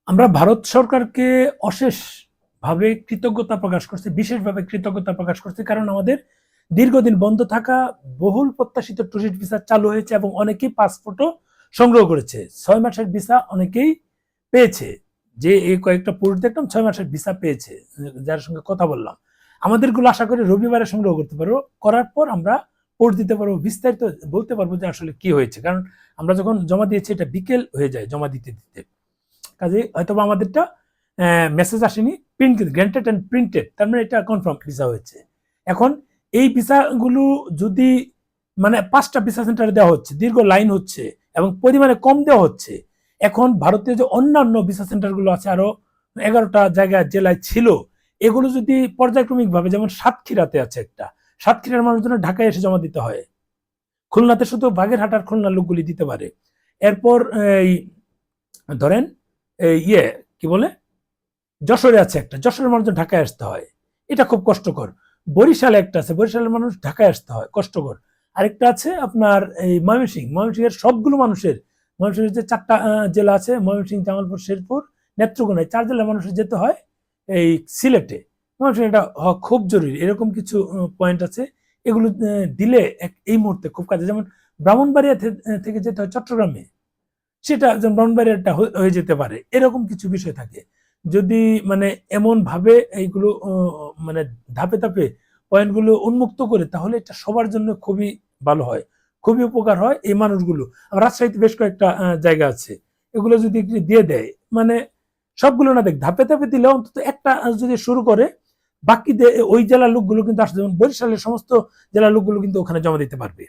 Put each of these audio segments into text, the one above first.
আমরা ভারত সরকারকে অশেষভাবে কৃতজ্ঞতা প্রকাশ করছি, বিশেষভাবে কৃতজ্ঞতা প্রকাশ করছি, কারণ আমাদের দীর্ঘদিন বন্ধ থাকা বহুল প্রত্যাশিত টুরিস্ট ভিসা চালু হয়েছে এবং অনেকেই পাসপোর্টও সংগ্রহ করেছে। 6 মাসের ভিসা অনেকেই পেয়েছে। যে এই কয়েকটা পোস্ট দেখলাম 6 মাসের ভিসা পেয়েছে, যার সঙ্গে কথা বললাম। আমাদেরগুলো আশা করি রবিবারে সংগ্রহ করতে পারবো, করার পর আমরা পোস্ট দিতে পারবো, বিস্তারিত বলতে পারবো যে আসলে কি হয়েছে। কারণ আমরা যখন জমা দিয়েছি এটা বিকেল হয়ে যায় জমা দিতে দিতে, কাজে হয়তো আমাদেরটা মেসেজ আসেনি, প্রিন্ট গ্র্যান্টেড অ্যান্ড প্রিন্টেড, তার মানে এটা কনফার্ম ভিসা হয়েছে। এখন এই ভিসাগুলো যদি মানে 5টা ভিসা সেন্টারে দেওয়া হচ্ছে, দীর্ঘ লাইন হচ্ছে এবং পরিমাণে কম দেওয়া হচ্ছে। এখন ভারতীয় যে অন্যান্য ভিসা সেন্টারগুলো আছে, আরো 11টা জায়গায় জেলায় ছিল, এগুলো যদি পর্যায়ক্রমিক ভাবে, যেমন সাতক্ষীরাতে আছে একটা, সাতক্ষীরার মানুষজন ঢাকায় এসে জমা দিতে হয়, খুলনাতে শুধু বাগেরহাটার খুলনার লোকগুলি দিতে পারে। এরপর এই ধরেন ইয়ে কি বলে, যশোরে আছে একটা, যশোরের মানুষ ঢাকায় আসতে হয়, এটা খুব কষ্টকর। বরিশালে একটা আছে, বরিশালের মানুষ ঢাকায় আসতে হয়, কষ্টকর। আরেকটা আছে আপনার এই ময়মনসিংহের সবগুলো মানুষের, ময়মনসিংহের যে 4টা জেলা আছে, ময়মনসিংহ, জামালপুর, শেরপুর, নেত্রকোনায়, 4 জেলার মানুষের যেতে হয় এই সিলেটে। ময়মনসিংহ এটা খুব জরুরি, এরকম কিছু পয়েন্ট আছে, এগুলো দিলে এই মুহূর্তে খুব কাজে। যেমন ব্রাহ্মণবাড়িয়া থেকে যেতে হয় চট্টগ্রামে, সেটা ব্রাহ্মণবাড়িয়াটা হয়ে যেতে পারে, এরকম কিছু বিষয় থাকে। যদি মানে এমন ভাবে এইগুলো মানে ধাপে ধাপে পয়েন্টগুলো উন্মুক্ত করে, তাহলে এটা সবার জন্য খুবই ভালো হয়, খুবই উপকার হয় এই মানুষগুলো। রাজশাহীতে বেশ কয়েকটা জায়গা আছে, এগুলো যদি একটু দিয়ে দেয়, মানে সবগুলো না দেখ, ধাপে ধাপে দিলে অন্তত একটা যদি শুরু করে, বাকি ওই জেলার লোকগুলো কিন্তু আসতে, যেমন বরিশালের সমস্ত জেলার লোকগুলো কিন্তু ওখানে জমা দিতে পারবে,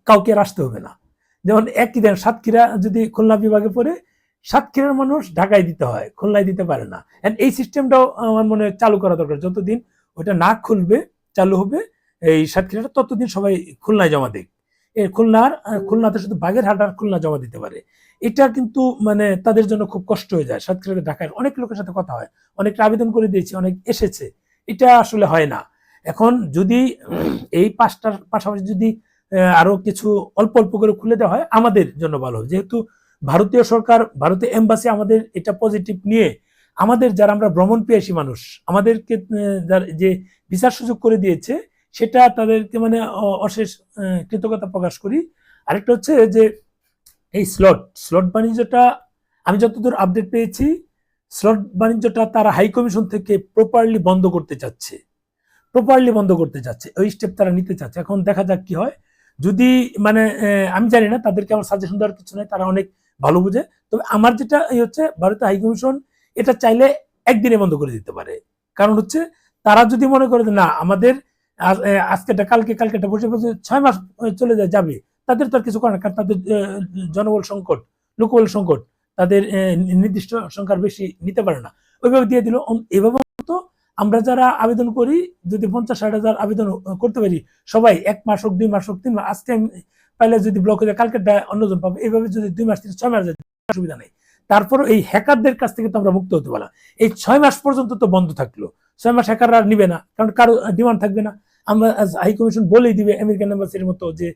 কাউকে আর আসতে হবে না। যেমন একই দেন সাতক্ষীরা যদি খুলনা বিভাগে পড়ে, সাতক্ষীরার মানুষ ঢাকায় দিতে হয়, খুলনায় দিতে পারে না। এই সিস্টেমটাও আমার মনে হয় চালু করা দরকার। যতদিন ওটা না খুলবে, চালু হবে এই সাতক্ষীরাটা, ততদিন সবাই খুলনায় জমা দেয়। খুলনাতে শুধু বাগেরহাট খুলনা জমা দিতে পারে। এটা কিন্তু মানে তাদের জন্য খুব কষ্ট হয়ে যায়। সাতক্ষীরা ঢাকায় অনেক লোকের সাথে কথা হয়, অনেকটা আবেদন করে দিয়েছি, অনেক এসেছে, এটা আসলে হয় না। এখন যদি এই 5টার পাশাপাশি যদি আরো কিছু অল্প অল্প করে খুলে দেওয়া হয়, আমাদের জন্য ভালো। যেহেতু ভারতীয় সরকার, ভারতীয় এম্বাসি আমাদের এটা পজিটিভ নিয়ে, আমাদের যারা আমরা ভ্রমণ পেয়েছি মানুষ, আমাদেরকে যে ভিসার সুযোগ করে দিয়েছে, সেটা তাদেরকে মানে অশেষ কৃতজ্ঞতা প্রকাশ করি। আরেকটা হচ্ছে যে এই স্লট বাণিজ্যটা, আমি যতদূর আপডেট পেয়েছি, স্লট বাণিজ্যটা তারা হাই কমিশন থেকে প্রপারলি বন্ধ করতে চাচ্ছে, ওই স্টেপ তারা নিতে চাচ্ছে। এখন দেখা যাক কি হয়। যদি মানে আমি জানি না, তাদেরকে আমার সাজেশন দেওয়ার কিছু নাই, তারা অনেক ভালো বুঝে। তবে আমার যেটা হচ্ছে, ভারতীয় হাই কমিশন এটা চাইলে একদিনে বন্ধ করে দিতে পারে। কারণ হচ্ছে তারা যদি মনে করে না আমাদের আজকেটা কালকেটা বসে বসে 6 মাস চলে যাবে, তাদের তো আর কিছু করার, কারণ তাদের জনবল সংকট, লোকবল সংকট, তাদের নির্দিষ্ট সংখ্যার বেশি নিতে পারে না, ওইভাবে দিয়ে দিল। এভাবে আমরা যারা আবেদন করি, যদি 50-60 হাজার আবেদন করতে পারি, সবাই 1 মাস হোক, 2 মাস হোক, 3 মাস, আজকে পাইলে যদি ব্লক হয়ে যায়, কালকেটা অন্যজন পাবে, এইভাবে যদি 2 মাস থেকে 6 মাস যায়, অসুবিধা নেই। তারপর এই হ্যাকারদের কাছ থেকে তো আমরা মুক্ত হতে পারলাম। এই 6 মাস পর্যন্ত তো বন্ধ থাকলো, 6 মাস হ্যাকাররা আর নিবে না, কারণ কারো ডিমান্ড থাকবে না। আমরা হাই কমিশন বলেই দিবে আমেরিকান এম্বাসির মতো যে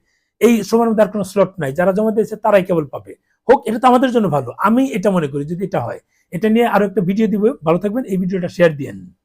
এই সময়ের মধ্যে আর কোনো স্লট নাই, যারা জমা দিয়েছে তারাই কেবল পাবে। হোক, এটা তো আমাদের জন্য ভালো, আমি এটা মনে করি। যদি এটা হয়, এটা নিয়ে আরো একটা ভিডিও দিব। ভালো থাকবেন, এই ভিডিওটা শেয়ার দিয়েন।